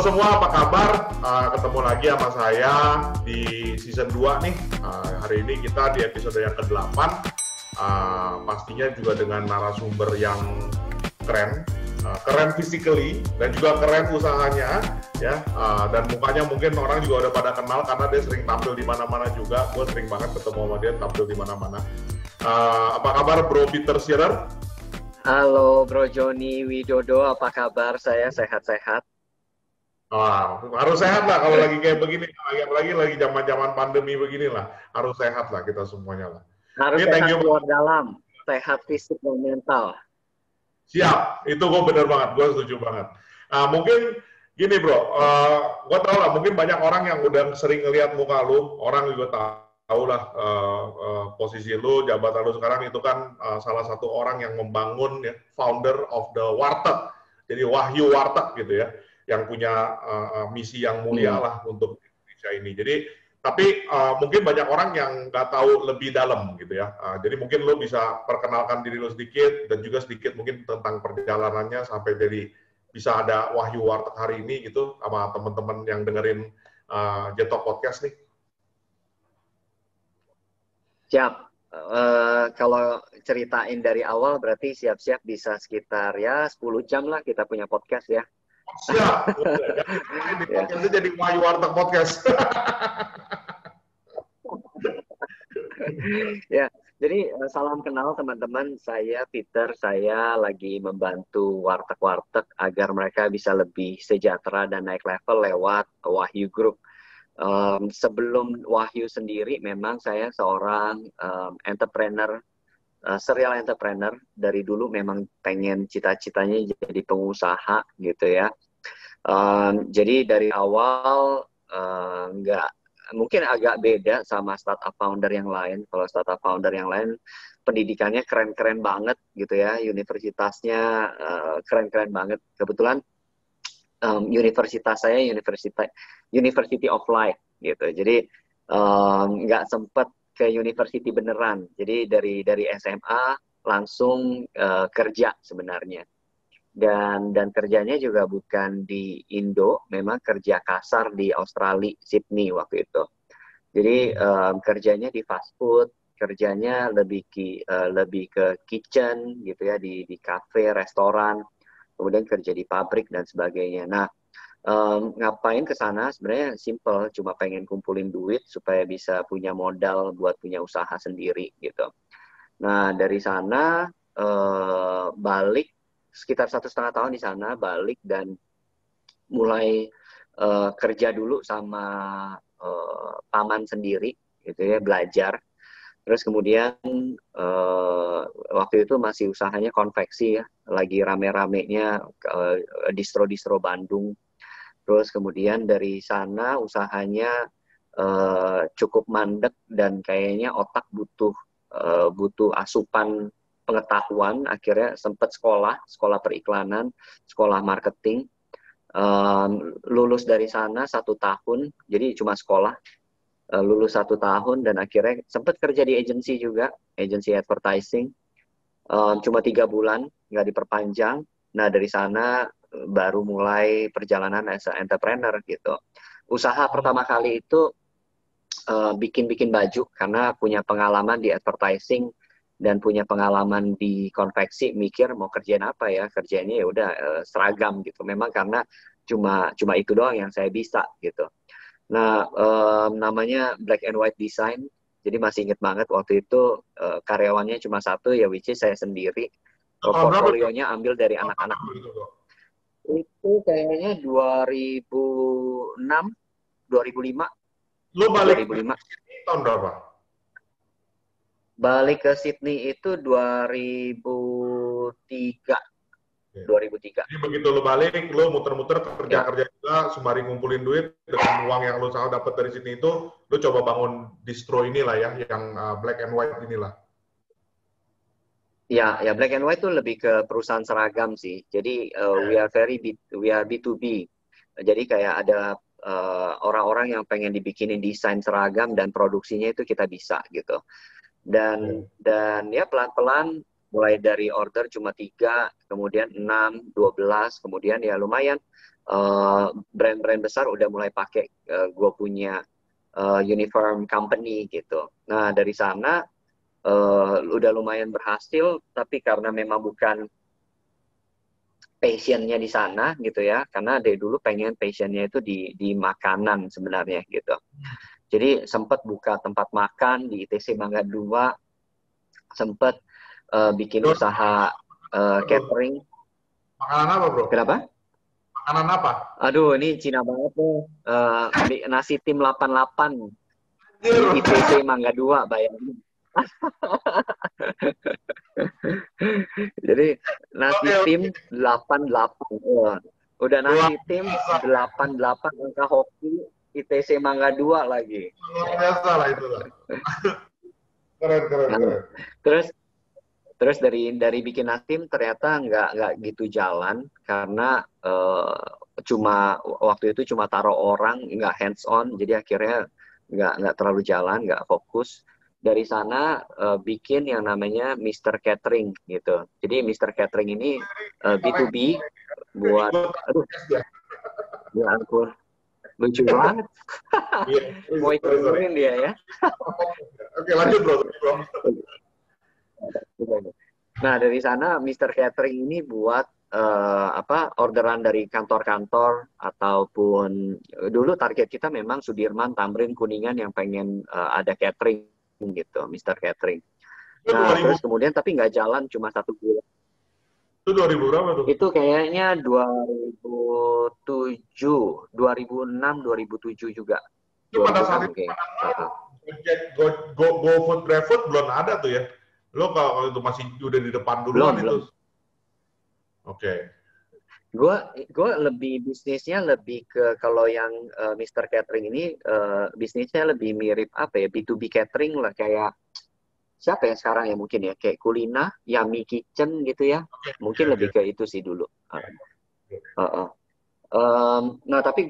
semua, apa kabar? Ketemu lagi sama saya di season 2 nih. Hari ini kita di episode yang ke-8. Pastinya juga dengan narasumber yang keren. Keren physically dan juga keren usahanya, ya. Dan mukanya mungkin orang juga udah pada kenal karena dia sering tampil di mana-mana juga. Gue sering banget ketemu sama dia tampil di mana-mana. Apa kabar Bro Peter Shearer? Halo Bro Joni Widodo, apa kabar? Saya sehat-sehat. Harus sehat lah kalau lagi kayak begini, lagi zaman-zaman pandemi begini lah, harus sehat lah kita semuanya lah. Harus Thank sehat you. luar dalam, sehat fisik dan mental. Siap, itu gue bener banget, gue setuju banget. Mungkin gini bro, gue tau lah, mungkin banyak orang yang udah sering ngeliat muka lu, orang juga tahu lah posisi lu, jabatan lu sekarang itu kan salah satu orang yang membangun, ya, founder of the Warteg, jadi Wahyu Warteg gitu ya, yang punya misi yang mulia lah untuk Indonesia ini. Jadi tapi mungkin banyak orang yang nggak tahu lebih dalam gitu ya. Jadi mungkin lo bisa perkenalkan diri lo sedikit dan juga sedikit mungkin tentang perjalanannya sampai jadi bisa ada Wahyu Warteg hari ini gitu sama teman-teman yang dengerin Jetok Podcast nih. Siap. Kalau ceritain dari awal berarti siap-siap bisa sekitar ya 10 jam lah kita punya podcast ya. Siap. Ini podcastnya jadi Wahyu Warteg Podcast. Ya, jadi salam kenal teman-teman. Saya Peter, saya lagi membantu warteg-warteg agar mereka bisa lebih sejahtera dan naik level lewat Wahyu Group. Sebelum Wahyu sendiri, memang saya seorang entrepreneur, serial entrepreneur. Dari dulu memang pengen cita-citanya jadi pengusaha gitu ya. Jadi dari awal mungkin agak beda sama startup founder yang lain. Kalau startup founder yang lain pendidikannya keren-keren banget gitu ya, universitasnya keren-keren banget. Kebetulan universitas saya University of Life gitu. Jadi nggak sempet ke university beneran. Jadi dari SMA langsung kerja sebenarnya. Dan kerjanya juga bukan di Indo, memang kerja kasar di Australia, Sydney waktu itu. Jadi kerjanya di fast food, kerjanya lebih ke kitchen gitu ya, di cafe, restoran, kemudian kerja di pabrik dan sebagainya. Nah, ngapain ke sana? Sebenarnya simple, cuma pengen kumpulin duit supaya bisa punya modal buat punya usaha sendiri gitu. Nah, dari sana balik sekitar 1,5 tahun di sana, balik dan mulai kerja dulu sama paman sendiri gitu ya, belajar. Terus kemudian waktu itu masih usahanya konveksi ya, lagi rame-ramenya distro-distro Bandung. Terus kemudian dari sana usahanya cukup mandek dan kayaknya otak butuh asupan pengetahuan. Akhirnya sempat sekolah periklanan, sekolah marketing. Lulus dari sana 1 tahun, jadi cuma sekolah. Lulus 1 tahun dan akhirnya sempat kerja di agensi juga, agensi advertising. Cuma 3 bulan, nggak diperpanjang. Nah dari sana baru mulai perjalanan as a entrepreneur gitu. Usaha pertama kali itu bikin baju karena punya pengalaman di advertising dan punya pengalaman di konveksi, mikir mau kerjain apa ya, kerjanya ya udah seragam gitu. Memang karena cuma itu doang yang saya bisa gitu. Nah, namanya Black and White Design. Jadi masih inget banget waktu itu karyawannya cuma 1 ya, which is saya sendiri. Portfolionya ambil dari anak-anak. Itu kayaknya 2006, 2005. Lo balik 2005. Tahun berapa? Balik ke Sydney itu 2003. 2003. Jadi begitu lo balik, lo muter-muter kerja juga, sembari ngumpulin duit dengan uang yang lo selalu dapat dari Sydney itu, lo coba bangun distro inilah ya, yang Black and White inilah. Ya Black and White itu lebih ke perusahaan seragam sih. Jadi we are B2B. Jadi kayak ada orang-orang yang pengen dibikinin desain seragam dan produksinya itu kita bisa gitu. Dan ya pelan-pelan mulai dari order cuma 3, kemudian 6, 12, kemudian ya lumayan brand-brand besar udah mulai pakai gue punya uniform company gitu. Nah dari sana udah lumayan berhasil, tapi karena memang bukan passionnya di sana gitu ya, karena dari dulu pengen passionnya itu di makanan sebenarnya gitu. Jadi sempat buka tempat makan di ITC Mangga 2, sempat bikin Bro, usaha catering. makanan apa bro? Kenapa? Makanan apa? Aduh, ini Cina banget tuh. Nasi tim 88 di Anjir. ITC Mangga 2, bayangin. Jadi nasi Oke, tim oke. 88. Udah Luar nasi tim biasa. 88 angka hoki ITC Mangga 2 lagi. Luar biasa lah itu lah. Keren, keren, Nah, keren. terus terus dari bikin nasi tim ternyata nggak gitu jalan karena cuma waktu itu cuma taruh orang, nggak hands on, jadi akhirnya nggak terlalu jalan, nggak fokus. Dari sana bikin yang namanya Mister Catering gitu. Jadi Mister Catering ini Karena B2B buat, ikut aduh, tes ya. ya ampun, lucu banget. Iya, Mau ikut sorry, sorry. dengerin dia ya. Oke, lanjut bro, bro. Nah, dari sana Mister Catering ini buat orderan dari kantor-kantor ataupun dulu target kita memang Sudirman, Tamrin, Kuningan yang pengen ada catering gitu, Mister Catering. Itu Nah, 2000, terus kemudian tapi nggak jalan cuma 1 bulan. itu 2000 berapa tuh? Itu kayaknya 2007, 2006, 2007 juga. Itu pada saat 2006 itu kayak. Gojek, GoFood, GrabFood belum ada tuh ya. Lo kalau itu masih udah di depan duluan Belum, itu. belum. Oke. Gue lebih bisnisnya lebih ke kalau yang Mr. Catering ini bisnisnya lebih mirip apa ya, B2B catering lah, kayak siapa ya sekarang ya, mungkin ya kayak Kulina, Yummy Kitchen gitu ya, Oke, oke, mungkin oke. lebih ke itu sih dulu. Uh, uh. Nah tapi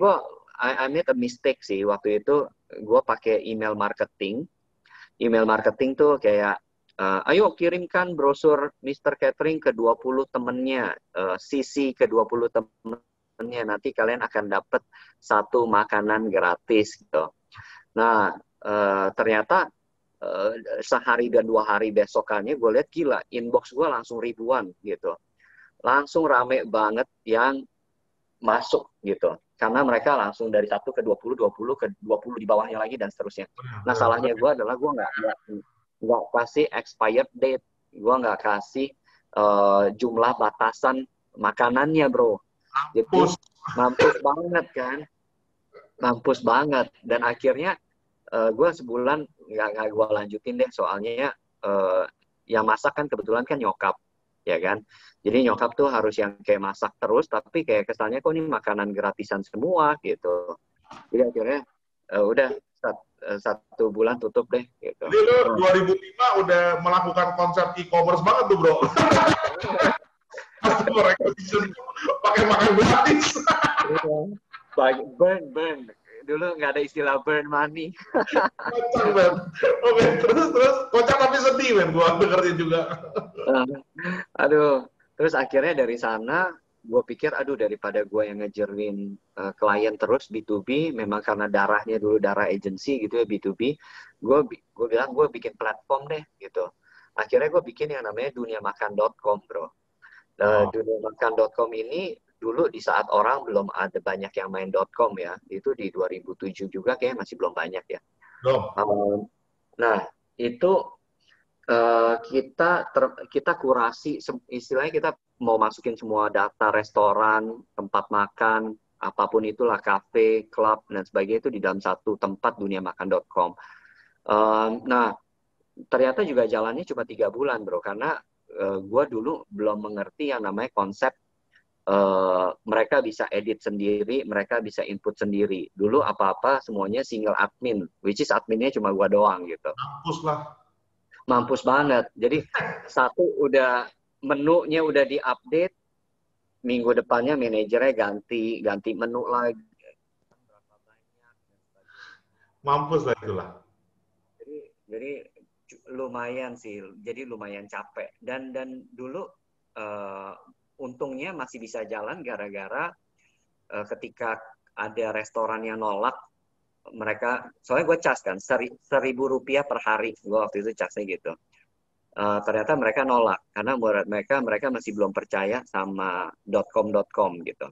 I made a mistake sih waktu itu. Gue pakai email marketing. Email marketing tuh kayak ayo kirimkan brosur Mister Catering ke 20 temennya, CC ke 20 temennya, nanti kalian akan dapat satu makanan gratis gitu. Nah, ternyata sehari dan 2 hari besokannya gue lihat gila, inbox gue langsung ribuan gitu. Langsung rame banget yang masuk gitu. Karena mereka langsung dari 1 ke 20, 20 ke 20 di bawahnya lagi dan seterusnya. Benar, Nah, benar, salahnya benar. gue adalah gue nggak kasih expired date, gue nggak kasih jumlah batasan makanannya, bro. Jadi Push. mampus banget kan, mampus banget. Dan akhirnya gue sebulan nggak gue lanjutin deh, soalnya yang masak kan kebetulan kan nyokap, ya kan. Jadi nyokap tuh harus yang kayak masak terus, tapi kayak kesannya kok ini makanan gratisan semua gitu. Jadi akhirnya udah 1 bulan tutup deh gitu. Jadi lo 2005 udah melakukan konsep e-commerce banget tuh bro. Customer acquisition pakai makan gratis. Burn. Dulu nggak ada istilah burn money. Kocak men. Oke, terus kocak tapi sedih men. Gua dengerin juga. Aduh, terus akhirnya dari sana gue pikir, aduh daripada gue yang ngejerin klien terus B2B, memang karena darahnya dulu darah agency gitu ya B2B, gue bilang gue bikin platform deh gitu. Akhirnya gue bikin yang namanya duniamakan.com, bro. Oh, Duniamakan.com ini dulu di saat orang belum ada banyak yang main .com ya, itu di 2007 juga kayak masih belum banyak ya. dong. Nah, itu kita kurasi, istilahnya kita mau masukin semua data restoran, tempat makan, apapun itulah, kafe, klub, dan sebagainya itu di dalam satu tempat, duniamakan.com. Nah, ternyata juga jalannya cuma 3 bulan, bro, karena gue dulu belum mengerti yang namanya konsep mereka bisa edit sendiri, mereka bisa input sendiri. Dulu apa-apa semuanya single admin, which is adminnya cuma gue doang gitu. Mampus lah. Mampus banget. Jadi satu udah menunya udah diupdate, minggu depannya manajernya ganti menu lagi. Mampus lah itulah. Jadi lumayan sih. Jadi lumayan capek. Dan dulu untungnya masih bisa jalan gara-gara ketika ada restoran yang nolak, mereka, soalnya gue cas kan, Rp1.000 per hari, gue waktu itu casnya gitu. Ternyata mereka nolak, karena mereka masih belum percaya sama .com gitu.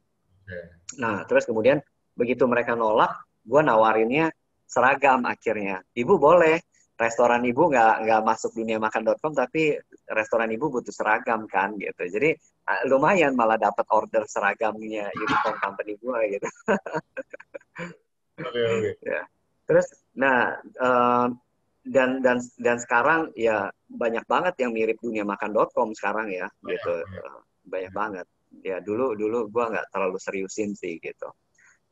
Nah, terus kemudian begitu mereka nolak, gue nawarinnya seragam akhirnya. Ibu boleh, restoran ibu nggak masuk dunia makan.com, tapi restoran ibu butuh seragam kan gitu. Jadi lumayan malah dapat order seragamnya uniform company gue gitu. Oke, oke. Ya. Terus, nah dan sekarang ya banyak banget yang mirip dunia makan.com sekarang ya gitu, banyak banget. Ya dulu gue nggak terlalu seriusin sih gitu.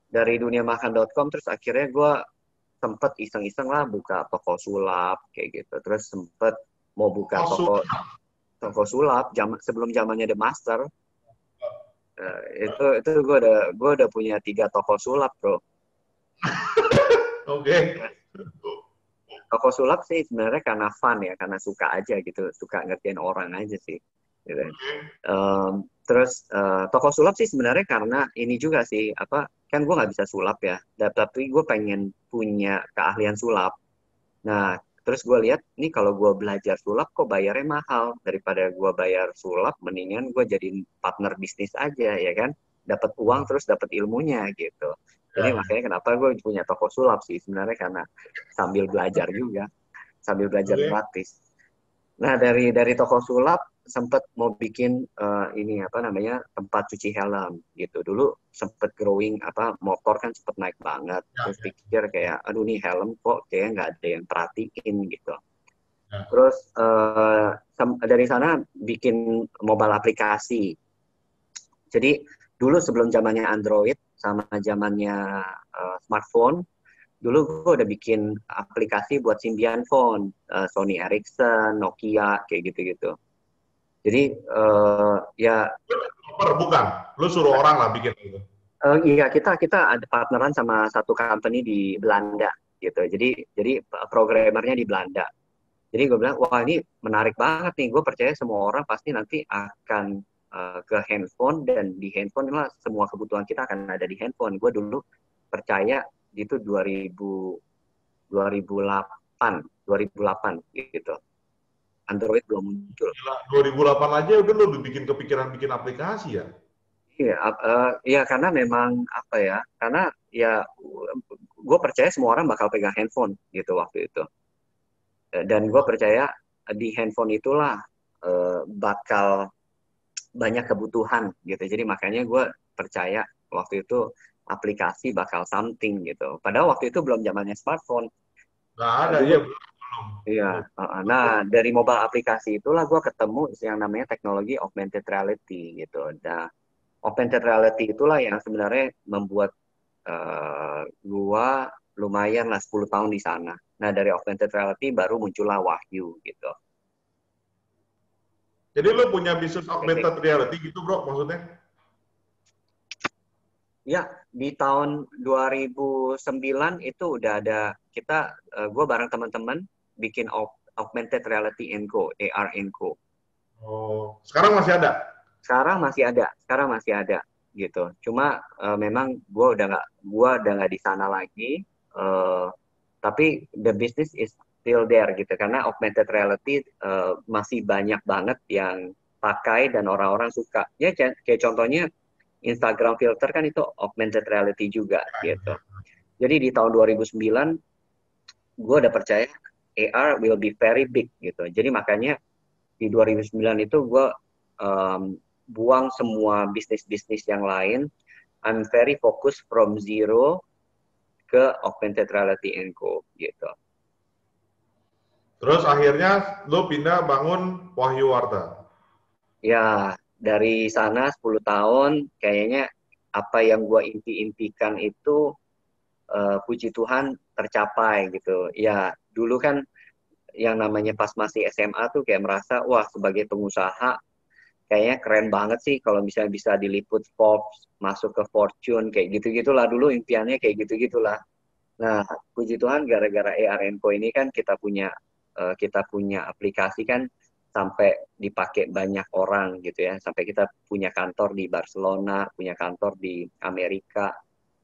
Dari dunia makan.com terus akhirnya gue sempet iseng-iseng lah buka toko sulap kayak gitu. Terus sempet mau buka toko sulap sebelum zamannya The Master. Itu gue udah punya 3 toko sulap, bro. Oke. Toko sulap sih sebenarnya karena fun ya, karena suka aja gitu, suka ngertiin orang aja sih. Gitu. Terus toko sulap sih sebenarnya karena ini juga sih, kan gue nggak bisa sulap ya, tapi gue pengen punya keahlian sulap. Nah, terus gue lihat nih kalau gue belajar sulap kok bayarnya mahal, daripada gue bayar sulap, mendingan gue jadi partner bisnis aja ya kan, dapat uang terus dapat ilmunya gitu. Jadi makanya kenapa gue punya toko sulap sih sebenarnya, karena sambil belajar juga, sambil belajar gratis. Nah, dari toko sulap sempet mau bikin ini tempat cuci helm gitu. Dulu sempet growing motor kan sempet naik banget. Terus pikir kayak aduh nih helm kok kayak nggak ada yang perhatiin gitu. Terus dari sana bikin mobile aplikasi. Jadi dulu sebelum zamannya Android sama zamannya smartphone, dulu gue udah bikin aplikasi buat Symbian phone, Sony Ericsson, Nokia, kayak gitu-gitu. Jadi ya. Bukan, lu suruh orang lah bikin itu. Iya, kita ada partneran sama satu company di Belanda gitu. Jadi programmernya di Belanda. Jadi gue bilang, wah ini menarik banget nih. Gue percaya semua orang pasti nanti akan ke handphone, dan di handphone lah semua kebutuhan kita akan ada di handphone. Gue dulu percaya itu 2008 gitu. Android belum muncul. Gila, 2008 aja udah lu bikin kepikiran bikin aplikasi ya? Iya, ya karena memang karena ya gue percaya semua orang bakal pegang handphone gitu waktu itu. Dan gue percaya di handphone itulah bakal banyak kebutuhan gitu. Jadi makanya gue percaya waktu itu aplikasi bakal something gitu. Padahal waktu itu belum zamannya smartphone. Nggak ada, Dulu, iya belum. iya. Nah, dari mobile aplikasi itulah gue ketemu yang namanya teknologi augmented reality gitu. Nah, augmented reality itulah yang sebenarnya membuat gua lumayan lah 10 tahun di sana. Nah, dari augmented reality baru muncullah Wahyu gitu. Jadi lu punya bisnis augmented reality gitu bro, maksudnya? Ya, di tahun 2009 itu udah ada, gue bareng teman-teman bikin augmented reality Co, AR Co. Oh, sekarang masih ada? Sekarang masih ada gitu. Cuma memang gue udah nggak di sana lagi. Tapi the business is still there gitu, karena augmented reality masih banyak banget yang pakai dan orang-orang suka. Ya kayak contohnya Instagram filter kan itu augmented reality juga gitu. Jadi di tahun 2009 gue udah percaya AR will be very big gitu. Jadi makanya di 2009 itu gue buang semua bisnis-bisnis yang lain. I'm very focused from zero ke augmented reality Co gitu. Terus akhirnya lu pindah bangun Wahyu Warta. Ya, dari sana 10 tahun kayaknya apa yang gue impikan itu puji Tuhan tercapai gitu. Ya, dulu kan yang namanya pas masih SMA tuh kayak merasa wah sebagai pengusaha kayaknya keren banget sih kalau misalnya bisa diliput Forbes, masuk ke Fortune, kayak gitu-gitulah. Dulu impiannya kayak gitu-gitulah. Nah, puji Tuhan gara-gara ARNCO ini kan kita punya aplikasi kan sampai dipakai banyak orang gitu ya, sampai kita punya kantor di Barcelona, punya kantor di Amerika,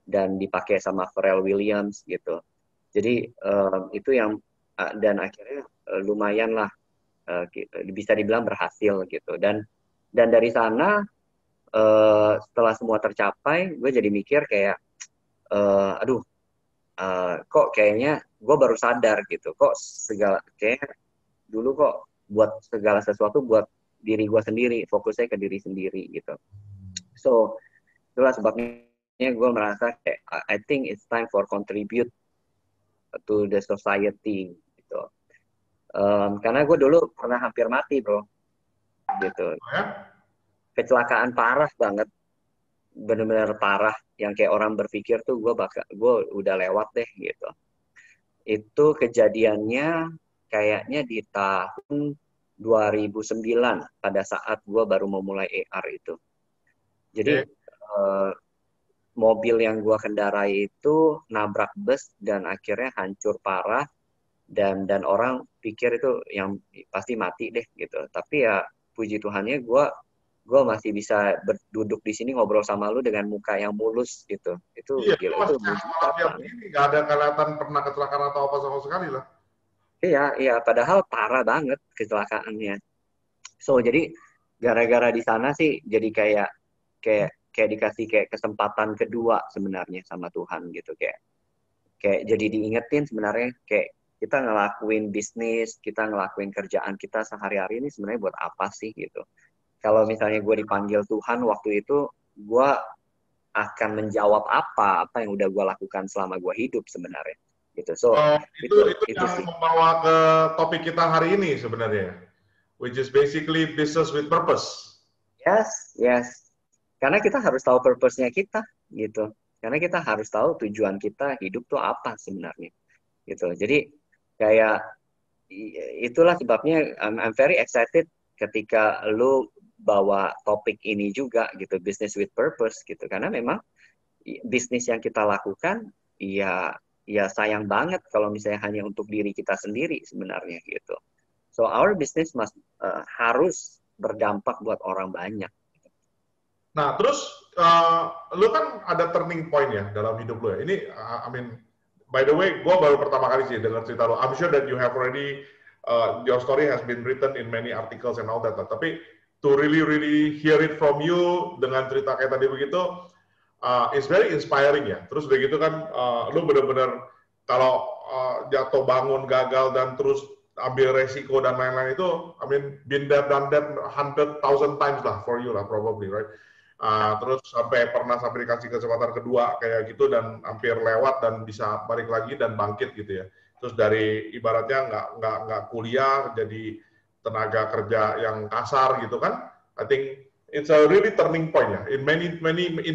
dan dipakai sama Pharrell Williams gitu. Jadi itu yang dan akhirnya lumayan lah bisa dibilang berhasil gitu. Dan dari sana setelah semua tercapai, gue jadi mikir kayak aduh kok kayaknya gue baru sadar gitu, kok segala kayak dulu kok buat segala sesuatu buat diri gue sendiri, fokusnya ke diri sendiri gitu. So itulah sebabnya gue merasa kayak I think it's time for contribute to the society gitu. Karena gue dulu pernah hampir mati bro, gitu. Oh, ya? Kecelakaan parah banget, benar-benar parah. Yang kayak orang berpikir tuh gue udah lewat deh gitu. Itu kejadiannya kayaknya di tahun 2009 pada saat gue baru memulai AR itu. Jadi Oke. mobil yang gue kendarai itu nabrak bus dan akhirnya hancur parah, dan orang pikir itu yang pasti mati deh gitu. Tapi ya puji Tuhannya gue masih bisa duduk di sini ngobrol sama lu dengan muka yang mulus gitu. Itu Iya, itu gila, itu masih sehat mujizat walafiat banget. begini, nggak ada kelihatan pernah kecelakaan atau apa sama sekali lah. Iya, iya, padahal parah banget kecelakaannya. So, jadi gara-gara di sana sih jadi kayak kayak kayak dikasih kayak kesempatan kedua sebenarnya sama Tuhan gitu, kayak kayak jadi diingetin sebenarnya kayak kita ngelakuin bisnis, kita ngelakuin kerjaan kita sehari-hari ini sebenarnya buat apa sih gitu. Kalau misalnya gue dipanggil Tuhan waktu itu, gue akan menjawab apa yang udah gue lakukan selama gue hidup sebenarnya gitu. So Itu itu yang sih. membawa ke topik kita hari ini sebenarnya, which is basically business with purpose. Yes, yes. Karena kita harus tahu purpose-nya kita gitu. Karena kita harus tahu tujuan kita hidup tuh apa sebenarnya gitu. Jadi kayak itulah sebabnya I'm very excited ketika lu bawa topik ini juga gitu, business with purpose gitu. Karena memang bisnis yang kita lakukan ya ya sayang banget kalau misalnya hanya untuk diri kita sendiri sebenarnya gitu. So our business harus berdampak buat orang banyak. Nah, terus lu kan ada turning point ya dalam hidup lu ya. Ini, I mean, by the way, gue baru pertama kali sih dengar cerita lu. I'm sure that you have already, your story has been written in many articles and all that. Tapi to really hear it from you dengan cerita kayak tadi begitu, it's very inspiring ya. Terus udah gitu kan, lu bener-bener kalau jatuh bangun gagal dan terus ambil resiko dan lain-lain itu, I mean, been there, done that 100,000 times lah for you lah probably, right? Terus sampai dikasih kesempatan kedua kayak gitu dan hampir lewat dan bisa balik lagi dan bangkit gitu ya. Terus dari ibaratnya nggak kuliah jadi tenaga kerja yang kasar gitu kan. I think it's a really turning point ya. In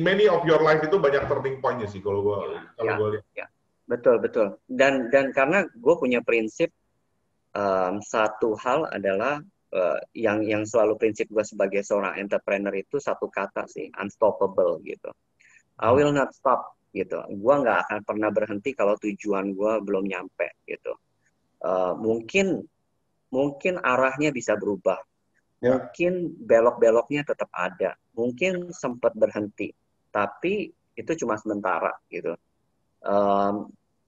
many of your life itu banyak turning pointnya sih kalau Ya, gue lihat. ya, betul betul. Dan karena gue punya prinsip, satu hal adalah yang selalu prinsip gue sebagai seorang entrepreneur itu satu kata sih, unstoppable gitu. I will not stop gitu. Gue nggak akan pernah berhenti kalau tujuan gue belum nyampe gitu. Mungkin arahnya bisa berubah, Ya. mungkin belok-beloknya tetap ada, mungkin sempat berhenti, tapi itu cuma sementara gitu.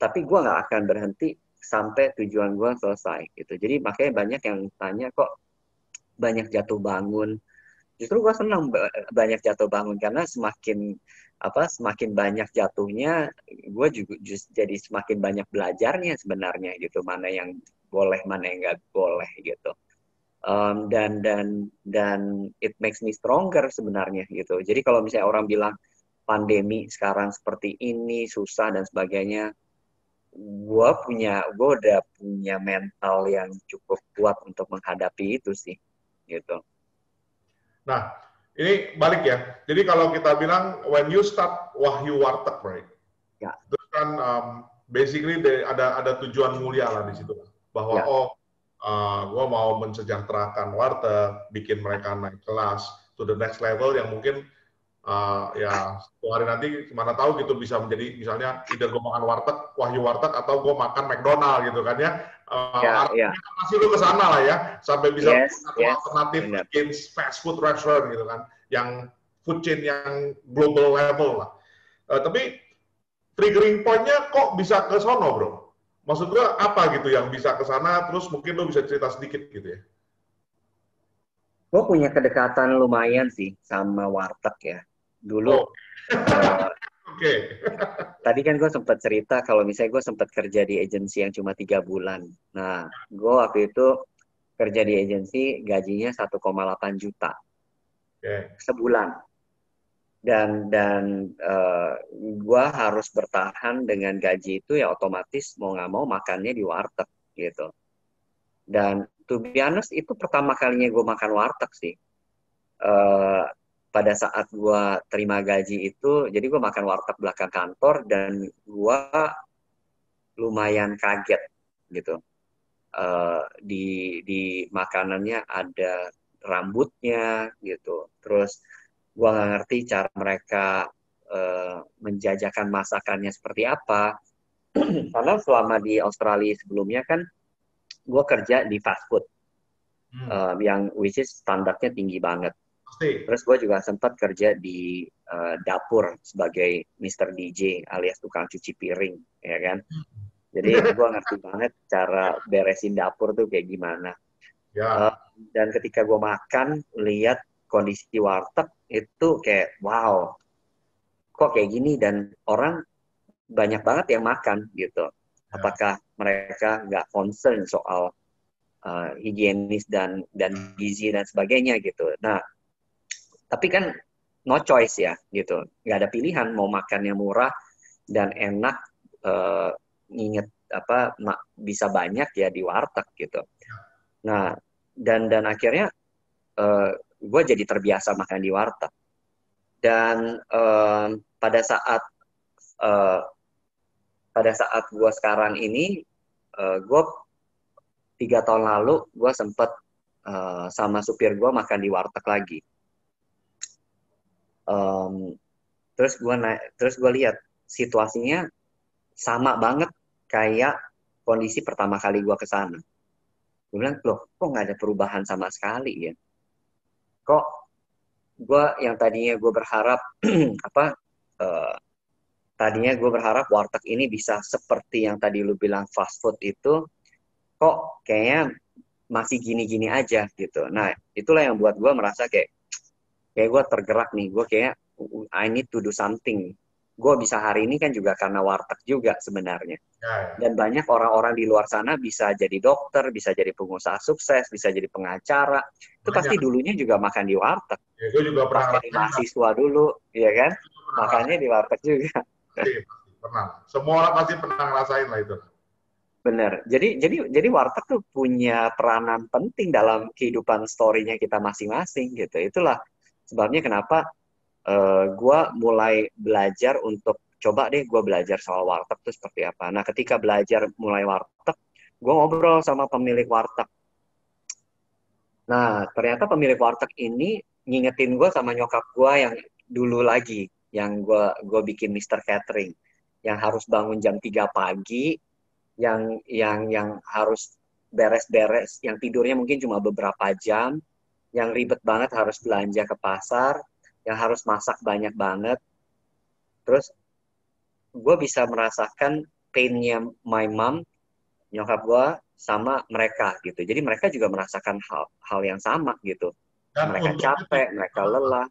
Tapi gue nggak akan berhenti sampai tujuan gue selesai gitu. Jadi makanya banyak yang tanya kok banyak jatuh bangun. Justru gue senang banyak jatuh bangun karena semakin banyak jatuhnya, gue juga jadi semakin banyak belajarnya sebenarnya gitu, mana yang boleh mana yang nggak boleh gitu. Dan it makes me stronger sebenarnya gitu. Jadi kalau misalnya orang bilang pandemi sekarang seperti ini susah dan sebagainya, gue udah punya mental yang cukup kuat untuk menghadapi itu sih gitu. Nah, ini balik ya. Jadi kalau kita bilang when you start Wahyu Warteg, right? Ya, Terus kan basically ada tujuan mulia lah di situ, bahwa ya, gue mau mensejahterakan warteg, bikin mereka naik kelas to the next level yang mungkin Ya satu hari nanti mana tahu gitu bisa menjadi misalnya either gue makan warteg, Wahyu warteg, atau gue makan McDonald gitu kan ya. Ya, ya. Artinya masih lu ke sana lah ya, sampai bisa Yes, punya satu yes. alternatif Benar. against fast food restaurant gitu kan, yang food chain yang global level lah. Tapi triggering point-nya kok bisa ke sono, bro? Maksud gue apa gitu yang bisa ke sana, terus mungkin lo bisa cerita sedikit gitu ya. Gue punya kedekatan lumayan sih sama warteg ya. Dulu, Oh, eh, oke. tadi kan gue sempat cerita kalau misalnya gue sempat kerja di agensi yang cuma 3 bulan. Nah, gue waktu itu kerja di agensi gajinya 1,8 juta Oke. sebulan. Dan gue harus bertahan dengan gaji itu ya otomatis mau nggak mau makannya di warteg gitu. Dan to be honest itu pertama kalinya gue makan warteg sih. Eh, pada saat gue terima gaji itu, jadi gue makan warteg belakang kantor dan gue lumayan kaget gitu. Di makanannya ada rambutnya gitu. Terus gue nggak ngerti cara mereka menjajakan masakannya seperti apa. Karena selama di Australia sebelumnya kan gue kerja di fast food yang which is standarnya tinggi banget. Pasti. Terus gue juga sempat kerja di dapur sebagai Mr. DJ alias tukang cuci piring, ya kan. Jadi gue ngerti banget cara beresin dapur tuh kayak gimana. Uh, Ya, dan ketika gue makan, lihat kondisi warteg itu kayak wow, kok kayak gini dan orang banyak banget yang makan gitu. ya. Apakah mereka nggak concern soal higienis dan gizi dan sebagainya gitu. Nah, tapi kan no choice ya gitu. Nggak ada pilihan mau makannya murah dan enak, uh, nginget apa bisa banyak ya di warteg gitu. Nah, dan akhirnya gue jadi terbiasa makan di warteg. Dan pada saat uh, pada saat gue sekarang ini, gue 3 tahun lalu gue sempet sama supir gue makan di warteg lagi. Um, terus gue lihat situasinya sama banget kayak kondisi pertama kali gue ke sana. Gue bilang, loh, kok nggak ada perubahan sama sekali ya? Kok gue yang tadinya gue berharap apa? Uh, tadinya gue berharap warteg ini bisa seperti yang tadi lu bilang fast food itu, kok kayaknya masih gini-gini aja gitu. Nah, itulah yang buat gue merasa kayak gue tergerak nih. Gue kayak I need to do something. Gue bisa hari ini kan juga karena warteg juga sebenarnya. Ya, ya. Dan banyak orang-orang di luar sana bisa jadi dokter, bisa jadi pengusaha sukses, bisa jadi pengacara. Itu pasti Banyak. dulunya juga makan di warteg. Ya, gue juga Pas pernah jadi ngerasain lah. mahasiswa dulu, ya kan? Gue pernah Makannya ngerasain. di warteg juga. Pasti, pasti. Pernah. Semua orang pasti pernah ngerasain lah itu. Bener. Jadi warteg tuh punya peranan penting dalam kehidupan story-nya kita masing-masing gitu. Itulah sebabnya kenapa gue mulai belajar untuk coba deh gue belajar soal warteg tuh seperti apa. Nah, ketika belajar mulai warteg, gue ngobrol sama pemilik warteg. Nah, ternyata pemilik warteg ini ngingetin gue sama nyokap gue yang dulu lagi, yang gue bikin Mister Catering, yang harus bangun jam 3 pagi, yang harus beres-beres, yang tidurnya mungkin cuma beberapa jam, yang ribet banget harus belanja ke pasar, yang harus masak banyak banget. Terus gue bisa merasakan pain-nya my mom, nyokap gue, sama mereka gitu. Jadi mereka juga merasakan hal yang sama gitu. Dan Mereka untungnya capek, mereka lelah.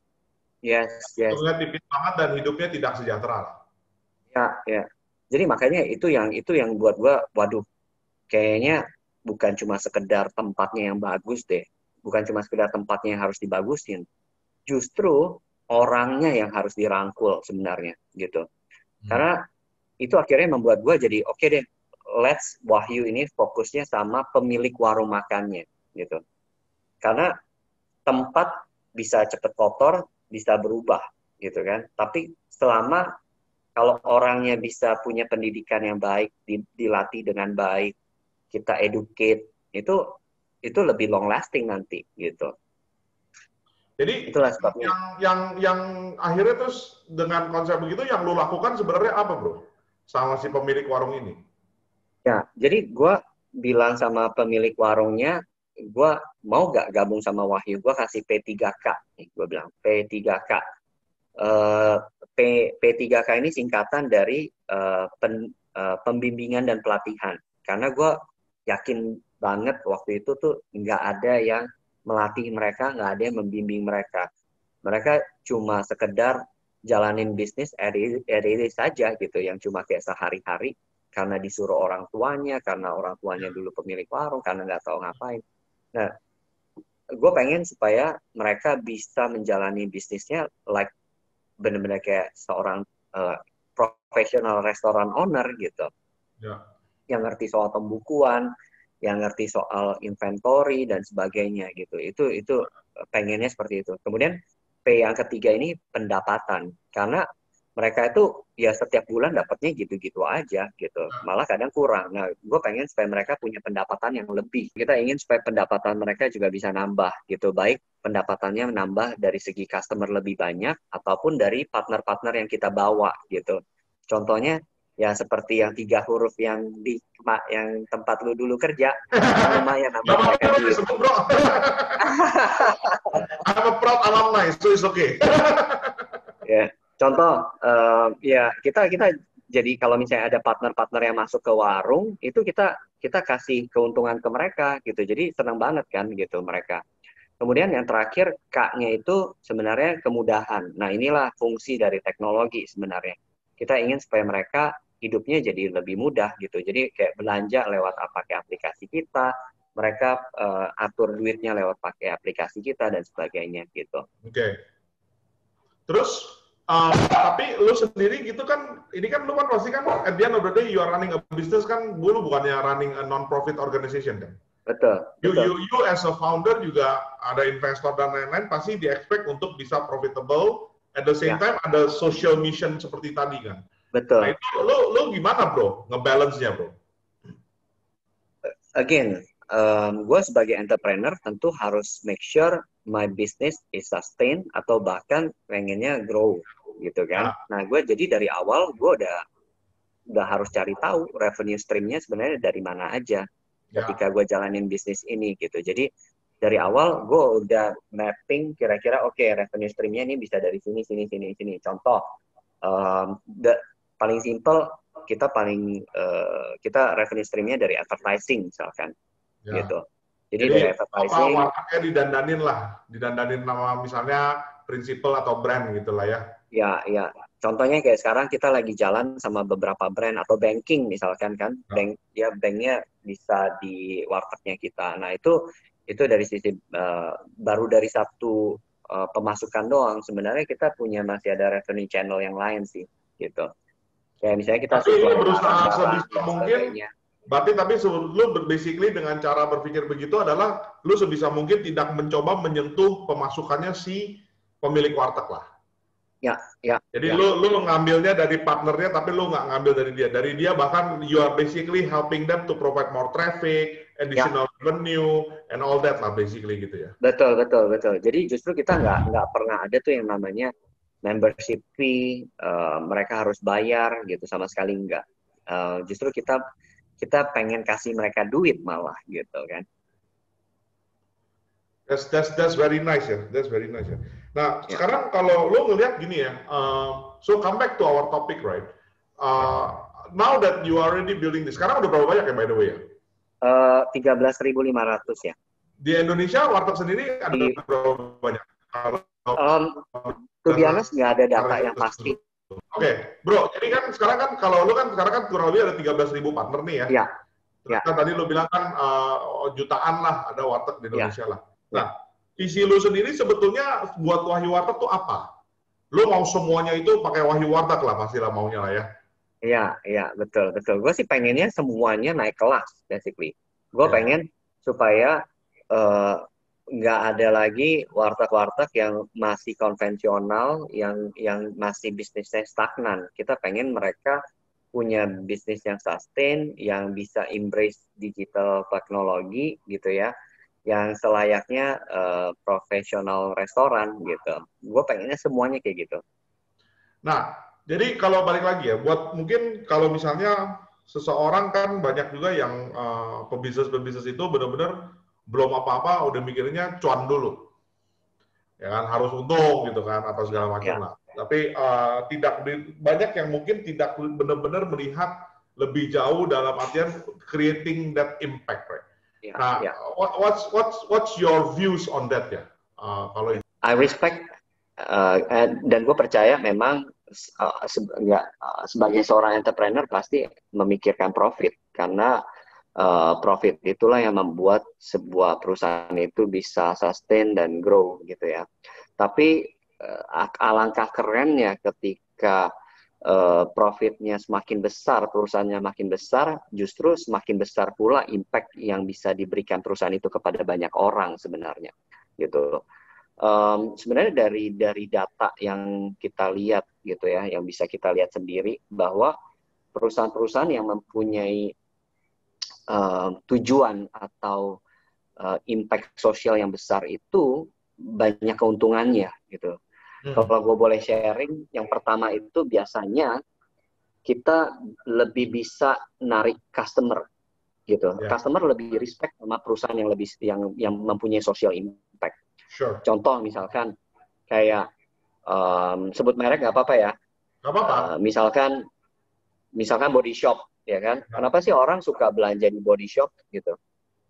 Yes, yes. untungnya tipis banget dan hidupnya tidak sejahtera lah. Ya, ya. Jadi makanya itu yang buat gue, waduh, kayaknya bukan cuma sekedar tempatnya yang bagus deh. Bukan cuma sekedar tempatnya yang harus dibagusin. Justru orangnya yang harus dirangkul sebenarnya gitu. Hmm. Karena itu akhirnya membuat gue jadi oke deh, let's Wahyu ini fokusnya sama pemilik warung makannya gitu. Karena tempat bisa cepet kotor, bisa berubah gitu kan. Tapi selama kalau orangnya bisa punya pendidikan yang baik, dilatih dengan baik, kita educate, itu lebih long lasting nanti gitu. Jadi Itulah sebabnya. yang akhirnya terus dengan konsep begitu yang lu lakukan sebenarnya apa bro? Sama si pemilik warung ini? Ya, jadi gue bilang sama pemilik warungnya, gue mau gak gabung sama Wahyu, gue kasih P3K. Gue bilang P3K. Eh, P3K ini singkatan dari pembimbingan dan pelatihan. Karena gue yakin banget waktu itu tuh nggak ada yang melatih mereka, nggak ada yang membimbing mereka. Mereka cuma sekedar jalanin bisnis RI saja gitu, yang cuma kayak sehari-hari karena disuruh orang tuanya, karena orang tuanya dulu pemilik warung, karena nggak tahu ngapain. Nah, gue pengen supaya mereka bisa menjalani bisnisnya like benar-benar kayak seorang profesional restoran owner gitu, Ya. yang ngerti soal pembukuan, yang ngerti soal inventory dan sebagainya gitu. Itu pengennya seperti itu. Kemudian P yang ketiga ini pendapatan, karena mereka itu ya setiap bulan dapatnya gitu-gitu aja gitu, malah kadang kurang. Nah, gue pengen supaya mereka punya pendapatan yang lebih. Kita ingin supaya pendapatan mereka juga bisa nambah gitu, baik pendapatannya nambah dari segi customer lebih banyak ataupun dari partner-partner yang kita bawa gitu. Contohnya ya seperti yang 3 huruf yang tempat lu dulu kerja, kan lumayan nambah Namanya mereka boleh duit. disebut bro. I'm a proud alumni, so it's okay. Ya, contoh ya kita jadi kalau misalnya ada partner-partner yang masuk ke warung, itu kita kasih keuntungan ke mereka gitu. Jadi senang banget kan gitu mereka. Kemudian yang terakhir K-nya itu sebenarnya kemudahan. Nah, inilah fungsi dari teknologi sebenarnya. Kita ingin supaya mereka hidupnya jadi lebih mudah gitu. Jadi kayak belanja lewat pakai aplikasi kita, mereka atur duitnya lewat pakai aplikasi kita dan sebagainya gitu. Oke. Okay. Terus, tapi lu sendiri gitu kan, ini kan lu kan pasti kan at the end of the day you are running a business kan, lu bukannya running a non-profit organization kan? Betul, betul. You as a founder juga ada investor dan lain-lain pasti di expect untuk bisa profitable, at the same Ya, time ada social mission seperti tadi kan. Nah betul. itu lu gimana bro, ngebalance-nya bro? Again, gue sebagai entrepreneur tentu harus make sure my business is sustain atau bahkan pengennya grow gitu kan. Ya, Nah, gue jadi dari awal gue udah harus cari tahu revenue streamnya sebenarnya dari mana aja ketika ya, gue jalanin bisnis ini gitu. Jadi dari awal gue udah mapping kira-kira oke, revenue streamnya ini bisa dari sini sini sini sini. Contoh paling simple kita revenue streamnya dari advertising misalkan ya. gitu. Jadi Jadi dari apa advertising, warnanya didandanin lah, didandanin nama misalnya prinsipal atau brand gitulah ya. ya, ya. Contohnya kayak sekarang kita lagi jalan sama beberapa brand atau banking misalkan kan, Ya. banknya bisa di wartegnya kita. Nah itu dari sisi baru dari satu pemasukan doang. Sebenarnya kita punya masih ada revenue channel yang lain sih, gitu. Kayak misalnya kita Tapi lu supply berusaha barang-barang sebisa dan mungkin, sebagainya. berarti tapi lu basically dengan cara berpikir begitu adalah lu sebisa mungkin tidak mencoba menyentuh pemasukannya si pemilik warteg lah. Ya, ya, Jadi ya, lu ngambilnya dari partnernya tapi lu nggak ngambil dari dia. Dari dia bahkan you are basically helping them to provide more traffic, ya. additional revenue, and all that lah basically gitu ya. Betul, betul, betul. Jadi justru kita nggak pernah ada tuh yang namanya membership fee, mereka harus bayar gitu, sama sekali nggak. Justru kita pengen kasih mereka duit malah gitu kan. That's very nice ya, that's very nice ya. Nah Ya. sekarang kalau lo ngelihat gini ya, so come back to our topic right. Ya. Now that you are already building this, sekarang udah berapa banyak ya by the way ya? 13.500 ya. Di Indonesia warteg sendiri ada Di berapa banyak? Kalau to be honest, nggak ada data yang pasti. Oke, bro. Jadi kan sekarang kan kalau lu kan sekarang kan kurang lebih ada 13.000 partner nih ya. Ya, Terus ya, kan tadi lu bilang kan jutaan lah ada warteg di ya, Indonesia lah. ya. Nah, visi lu sendiri sebetulnya buat Wahyu Warteg tuh apa? Lu mau semuanya itu pakai Wahyu Warteg lah pastilah maunya lah ya. Iya, iya, betul, betul. Gue sih pengennya semuanya naik kelas, basically. Gue Oke. pengen supaya eh, nggak ada lagi warteg-warteg yang masih konvensional, yang masih bisnisnya stagnan. Kita pengen mereka punya bisnis yang sustain, yang bisa embrace digital teknologi, gitu ya, yang selayaknya profesional restoran gitu. Gue pengennya semuanya kayak gitu. Nah, jadi kalau balik lagi ya, buat mungkin kalau misalnya seseorang kan banyak juga yang pebisnis-pebisnis itu benar-benar belum apa-apa udah mikirnya cuan dulu, ya kan harus untung gitu kan atau segala macam Ya, lah. Tapi banyak yang mungkin tidak benar-benar melihat lebih jauh dalam artian creating that impact, right? ya, Nah, ya. what's your views on that ya? Kalau I respect dan gue percaya memang sebagai seorang entrepreneur pasti memikirkan profit karena profit itulah yang membuat sebuah perusahaan itu bisa sustain dan grow gitu ya. Tapi alangkah kerennya ketika profitnya semakin besar, perusahaannya makin besar, justru semakin besar pula impact yang bisa diberikan perusahaan itu kepada banyak orang sebenarnya gitu. Sebenarnya dari data yang kita lihat gitu ya, yang bisa kita lihat sendiri bahwa perusahaan-perusahaan yang mempunyai tujuan atau impact sosial yang besar itu banyak keuntungannya gitu. Kalau gue boleh sharing, yang pertama itu biasanya kita lebih bisa narik customer gitu. yeah, Customer lebih respect sama perusahaan yang lebih yang mempunyai social impact. sure, Contoh misalkan kayak sebut merek nggak apa-apa ya. nggak apa-apa. Misalkan body shop, ya kan? Kenapa sih orang suka belanja di body shop gitu?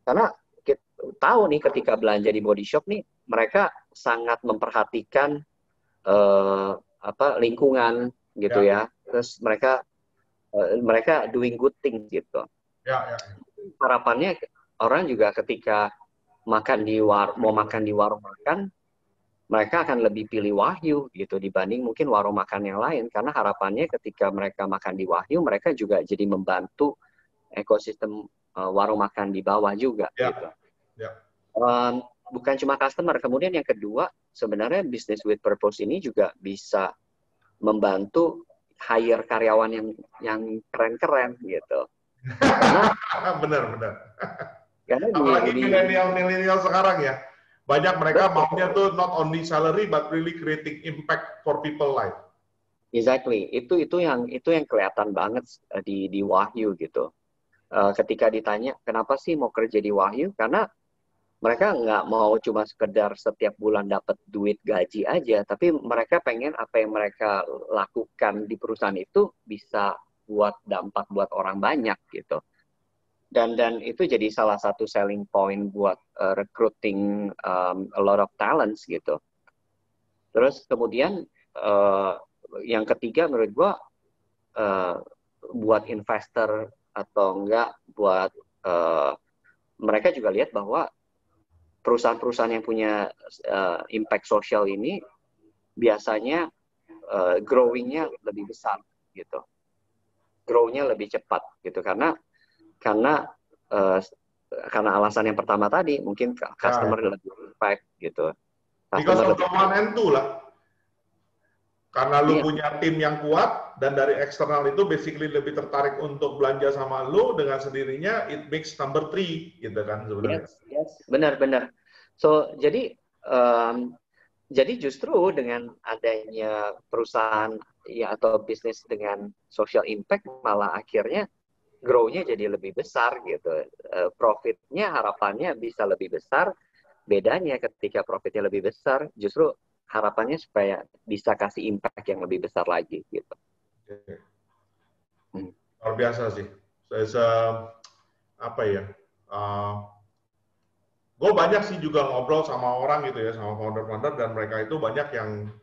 Karena kita tahu nih ketika belanja di body shop nih, mereka sangat memperhatikan lingkungan gitu Ya, ya. Terus mereka doing good things gitu. ya, ya. Harapannya orang juga ketika mau makan di warung makan, mereka akan lebih pilih Wahyu gitu dibanding mungkin warung makan yang lain karena harapannya ketika mereka makan di Wahyu mereka juga jadi membantu ekosistem warung makan di bawah juga Ya, gitu. ya. Bukan cuma customer, kemudian yang kedua sebenarnya business with purpose ini juga bisa membantu hire karyawan yang keren-keren gitu. Benar. Karena Apalagi milenial sekarang ya. Banyak mereka maunya tuh not only salary but really creating impact for people life. Exactly, itu yang kelihatan banget di Wahyu gitu. Ketika ditanya kenapa sih mau kerja di Wahyu, karena mereka nggak mau cuma sekedar setiap bulan dapat duit gaji aja, tapi mereka pengen apa yang mereka lakukan di perusahaan itu bisa buat dampak buat orang banyak gitu. Dan itu jadi salah satu selling point buat recruiting a lot of talents gitu. Terus kemudian yang ketiga menurut gua buat investor atau enggak buat mereka juga lihat bahwa perusahaan-perusahaan yang punya impact sosial ini biasanya growing-nya lebih besar gitu, grow-nya lebih cepat gitu karena alasan yang pertama tadi mungkin customer lebih respect gitu. Because Customer of the one and two lah. Karena lu punya tim yang kuat dan dari eksternal itu basically lebih tertarik untuk belanja sama lu dengan sendirinya it makes number 3 gitu kan sebenarnya. Yes. Benar. So jadi justru dengan adanya perusahaan ya atau bisnis dengan social impact malah akhirnya grow-nya jadi lebih besar gitu. Profit-nya harapannya bisa lebih besar. Bedanya ketika profitnya lebih besar justru harapannya supaya bisa kasih impact yang lebih besar lagi gitu. Luar biasa sih. Apa ya? Gue banyak sih juga ngobrol sama orang gitu ya, sama founder-founder dan mereka itu banyak yang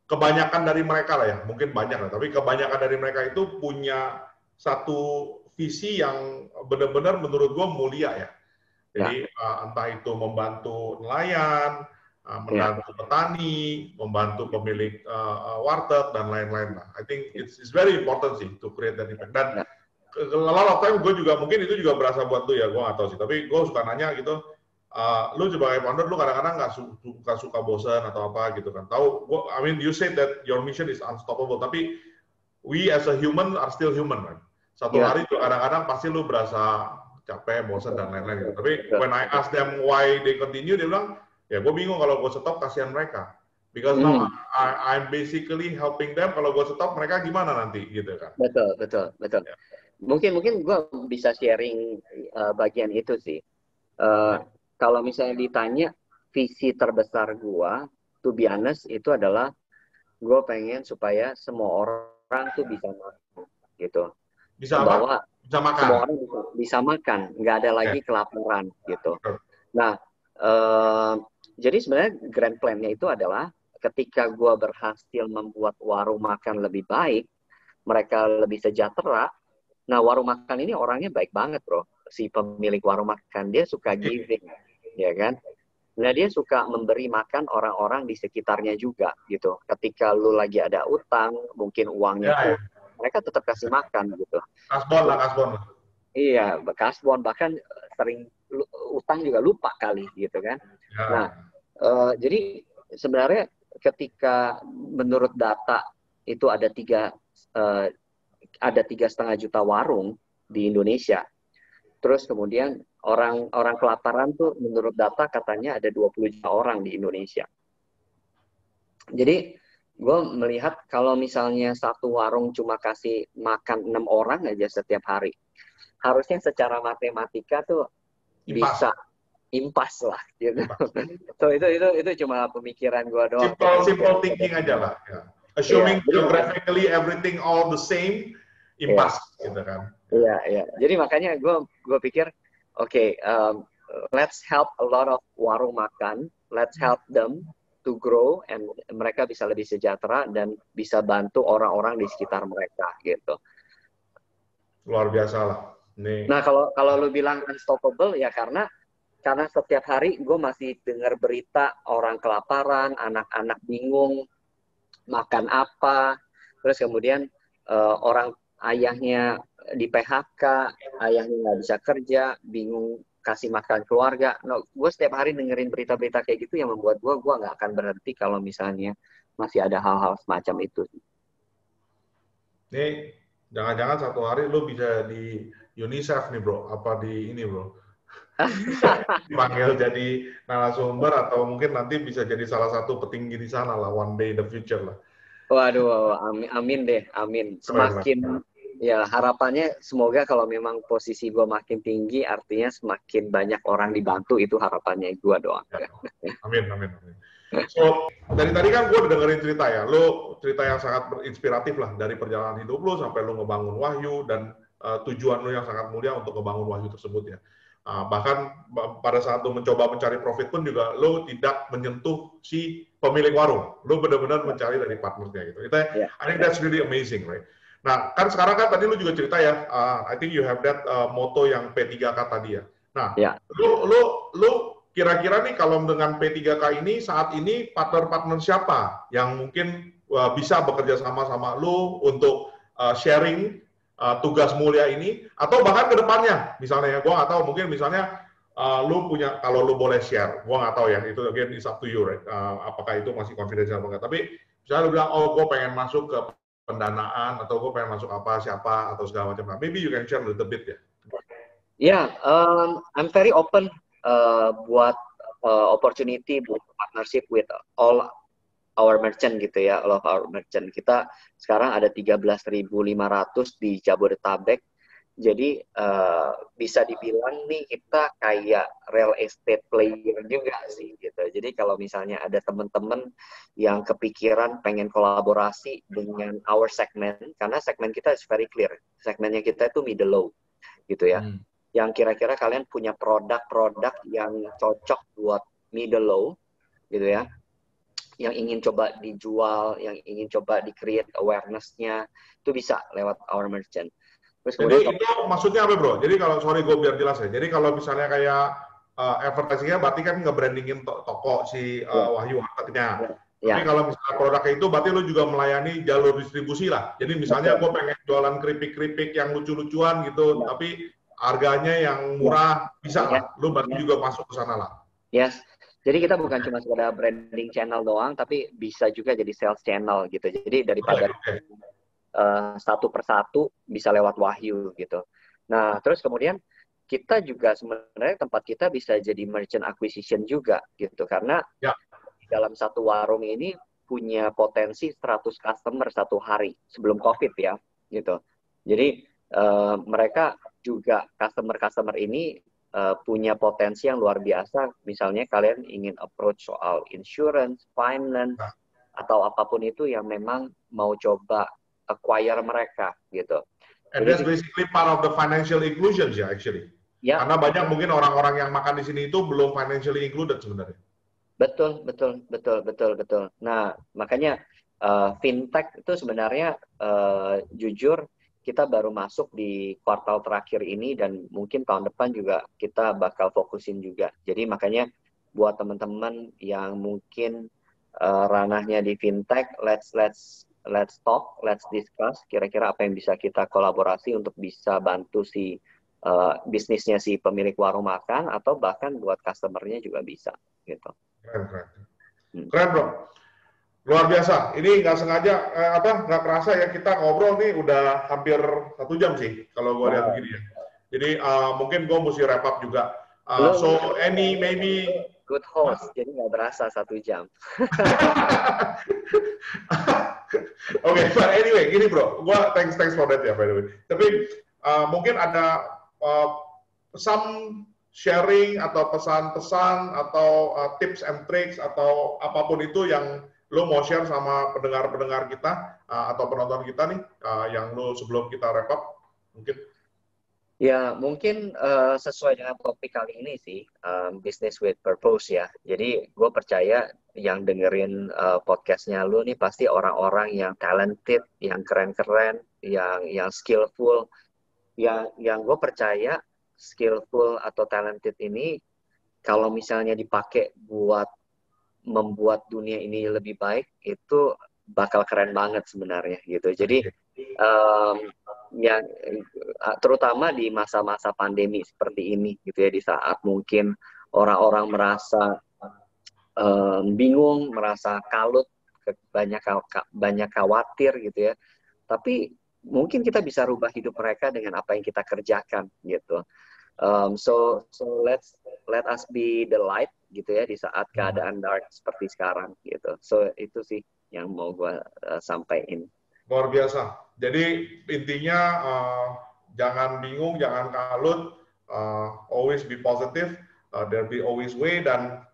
kebanyakan dari mereka lah ya, mungkin banyak lah, tapi kebanyakan dari mereka itu punya satu visi yang benar-benar menurut gue mulia ya. Jadi entah itu membantu nelayan, membantu petani, membantu pemilik warteg dan lain-lain lah. I think it's very important sih to create that impact. Dan lot of time gue juga mungkin itu juga berasa buat lu ya, gue nggak tahu sih. Tapi gue suka nanya gitu, lu sebagai founder lu kadang-kadang nggak suka bosan atau apa gitu kan. Tahu, I mean you said that your mission is unstoppable, tapi we as a human are still human, right? Satu hari tuh kadang-kadang pasti lu berasa capek, bosan dan lain-lain gitu. Tapi Betul, when I betul. ask them why they continue, dia bilang, ya gue bingung kalau gue stop kasihan mereka. Because now Hmm, I'm basically helping them. Kalau gue stop mereka gimana nanti gitu kan? betul, betul, betul. Ya. Mungkin gue bisa sharing bagian itu sih. Eh, Kalau misalnya ditanya visi terbesar gue, to be honest, itu adalah gue pengen supaya semua orang tuh bisa makan gitu. Bisa apa? Bahwa Bisa makan. semua orang bisa makan, nggak ada Oke. lagi kelaparan gitu. Betul. Nah, jadi sebenarnya grand plan-nya itu adalah ketika gue berhasil membuat warung makan lebih baik, mereka lebih sejahtera. Nah, warung makan ini orangnya baik banget, bro. Si pemilik warung makan, dia suka giving, ya kan? Nah, dia suka memberi makan orang-orang di sekitarnya juga, gitu. Ketika lu lagi ada utang, mungkin uangnya Ya, ya. kurang, mereka tetap kasih makan, gitu. Kasbon lah, kasbon lah. Iya, bekas bon, bahkan sering utang juga lupa kali, gitu kan. Nah, Ya. jadi sebenarnya ketika menurut data itu eh, ada 3,5 juta warung di Indonesia. Terus kemudian orang kelaparan tuh menurut data katanya ada 20 juta orang di Indonesia. Jadi gue melihat kalau misalnya satu warung cuma kasih makan 6 orang aja setiap hari, harusnya secara matematika tuh Impas. bisa impas lah gitu. Impas. So itu cuma pemikiran gue doang. Simple thinking aja lah. Ya. Iya, Assuming jadi geographically everything all the same, iya, impas gitu kan. iya, iya. Jadi makanya gue pikir, oke, let's help a lot of warung makan, let's help them to grow and mereka bisa lebih sejahtera dan bisa bantu orang-orang di sekitar mereka gitu. Luar biasa lah. Nih. Nah, kalau lu bilang unstoppable ya karena setiap hari gue masih dengar berita orang kelaparan, anak-anak bingung makan apa, terus kemudian orang ayahnya di PHK, ayahnya nggak bisa kerja, bingung kasih makan keluarga. No, gue setiap hari dengerin berita-berita kayak gitu yang membuat gue nggak akan berhenti kalau misalnya masih ada hal-hal semacam itu. Nih, jangan-jangan satu hari lu bisa di UNICEF nih bro, apa di ini bro, dipanggil jadi narasumber atau mungkin nanti bisa jadi salah satu petinggi di sana lah, one day in the future lah. Waduh, amin, amin deh, amin. Keren lah. Semakin ya harapannya semoga kalau memang posisi gue makin tinggi, artinya semakin banyak orang dibantu itu harapannya gue doang. Ya. Amin, amin, amin. So, dari tadi kan gue udah dengerin cerita ya, lo cerita yang sangat inspiratif lah, dari perjalanan hidup lo sampai lo ngebangun Wahyu, dan tujuan lo yang sangat mulia untuk ngebangun Wahyu tersebut ya. Bahkan pada saat lo mencoba mencari profit pun juga lo tidak menyentuh si pemilik warung, lo benar-benar mencari dari partnernya gitu. I think that's really amazing, right? Nah, kan sekarang kan tadi lo juga cerita ya, I think you have that motto yang P3K tadi ya. Nah, lo kira-kira nih kalau dengan P3K ini saat ini partner-partner siapa yang mungkin bisa bekerja sama lu untuk sharing tugas mulia ini, atau bahkan ke depannya misalnya ya, gue nggak tahu, mungkin misalnya lu punya, kalau lu boleh share, gue nggak tahu ya, itu again is up to you, right? Apakah itu masih confidential atau enggak, tapi misalnya lu bilang, oh gue pengen masuk ke pendanaan, atau gue pengen masuk apa, siapa, atau segala macam, maybe you can share a little bit ya. I'm very open buat opportunity, buat partnership with all our merchant gitu ya, all of our merchant. Kita sekarang ada 13.500 di Jabodetabek. Jadi bisa dibilang nih kita kayak real estate player juga sih gitu. Jadi kalau misalnya ada teman-teman yang kepikiran pengen kolaborasi dengan our segment, karena segmen kita is very clear. Segmennya kita itu middle low gitu ya. Yang kira-kira kalian punya produk-produk yang cocok buat middle low gitu ya, yang ingin coba dijual, yang ingin coba di-create awareness-nya, itu bisa lewat our merchant. Terus jadi itu maksudnya apa bro? Jadi kalau, sorry gue biar jelas ya, jadi kalau misalnya kayak advertising-nya berarti kan nge-brandingin toko si Wahyu Marketnya. Tapi kalau misalnya produknya itu berarti lu juga melayani jalur distribusi lah. Jadi misalnya gue pengen jualan keripik-keripik yang lucu-lucuan gitu, tapi harganya yang murah, bisa lah. Lu berarti juga masuk ke sana lah. Yes. Jadi kita bukan cuma sekedar branding channel doang, tapi bisa juga jadi sales channel gitu. Jadi daripada satu persatu bisa lewat Wahyu gitu. Nah, terus kemudian kita juga sebenarnya tempat kita bisa jadi merchant acquisition juga gitu, karena dalam satu warung ini punya potensi 100 customer satu hari sebelum COVID ya gitu. Jadi mereka juga customer ini punya potensi yang luar biasa. Misalnya kalian ingin approach soal insurance, finance, atau apapun itu yang memang mau coba acquire mereka gitu. And that's basically part of the financial inclusion ya, actually. Ya. Karena banyak mungkin orang-orang yang makan di sini itu belum financially included sebenarnya. Betul. Nah, makanya fintech itu sebenarnya jujur kita baru masuk di kuartal terakhir ini dan mungkin tahun depan juga kita bakal fokusin juga. Jadi makanya buat teman-teman yang mungkin ranahnya di fintech, let's talk, let's discuss kira-kira apa yang bisa kita kolaborasi untuk bisa bantu si bisnisnya si pemilik warung makan atau bahkan buat customernya juga bisa gitu. Keren bro, luar biasa. Ini nggak sengaja nggak kerasa ya kita ngobrol nih udah hampir 1 jam sih kalau gue lihat begini ya. Jadi mungkin gue mesti wrap up juga. So any maybe good host, jadi nggak berasa 1 jam. Oke, but anyway, gini bro, gue thanks for that ya by the way. Tapi mungkin ada some sharing atau pesan-pesan atau tips and tricks atau apapun itu yang lo mau share sama pendengar-pendengar kita atau penonton kita nih yang lo sebelum kita wrap up mungkin? Ya mungkin sesuai dengan topik kali ini sih business with purpose ya. Jadi gue percaya yang dengerin podcastnya lo nih pasti orang-orang yang talented, yang keren-keren, yang skillful, yang gue percaya skillful atau talented ini kalau misalnya dipakai buat membuat dunia ini lebih baik itu bakal keren banget sebenarnya gitu. Jadi yang terutama di masa-masa pandemi seperti ini gitu ya, di saat mungkin orang-orang merasa bingung, merasa kalut, banyak khawatir gitu ya. Tapi mungkin kita bisa rubah hidup mereka dengan apa yang kita kerjakan gitu. So let us be the light gitu ya di saat keadaan dark seperti sekarang gitu. So itu sih yang mau gue sampaikan. Luar biasa. Jadi intinya jangan bingung, jangan kalut, always be positive, there be always way, dan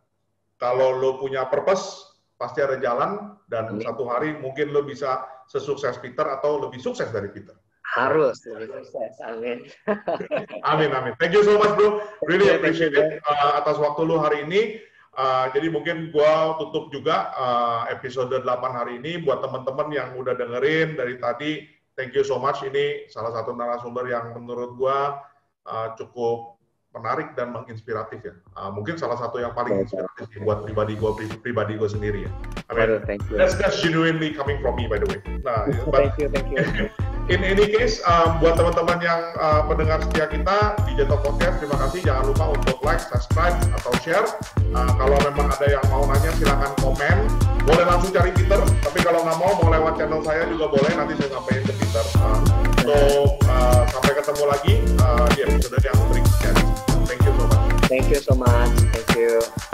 kalau lo punya purpose pasti ada jalan dan satu hari mungkin lo bisa sesukses Peter atau lebih sukses dari Peter. Harus lebih sukses, amin. Amin. Thank you so much bro, really appreciate it atas waktu lu hari ini. Jadi mungkin gua tutup juga episode 8 hari ini buat teman-teman yang udah dengerin dari tadi. Thank you so much, ini salah satu narasumber yang menurut gua cukup menarik dan menginspiratif ya. Mungkin salah satu yang paling inspiratif buat pribadi gue sendiri ya. I mean, that's genuinely coming from me by the way. Nah, thank you. In any case, buat teman-teman yang pendengar setia kita di Jeto Podcast, terima kasih. Jangan lupa untuk like, subscribe, atau share. Kalau memang ada yang mau nanya, silakan komen. Boleh langsung cari Peter, tapi kalau nggak mau lewat channel saya juga boleh. Nanti saya sampaikan ke Peter. Sampai ketemu lagi di episode yang berikutnya. Thank you so much. Thank you so much. Thank you.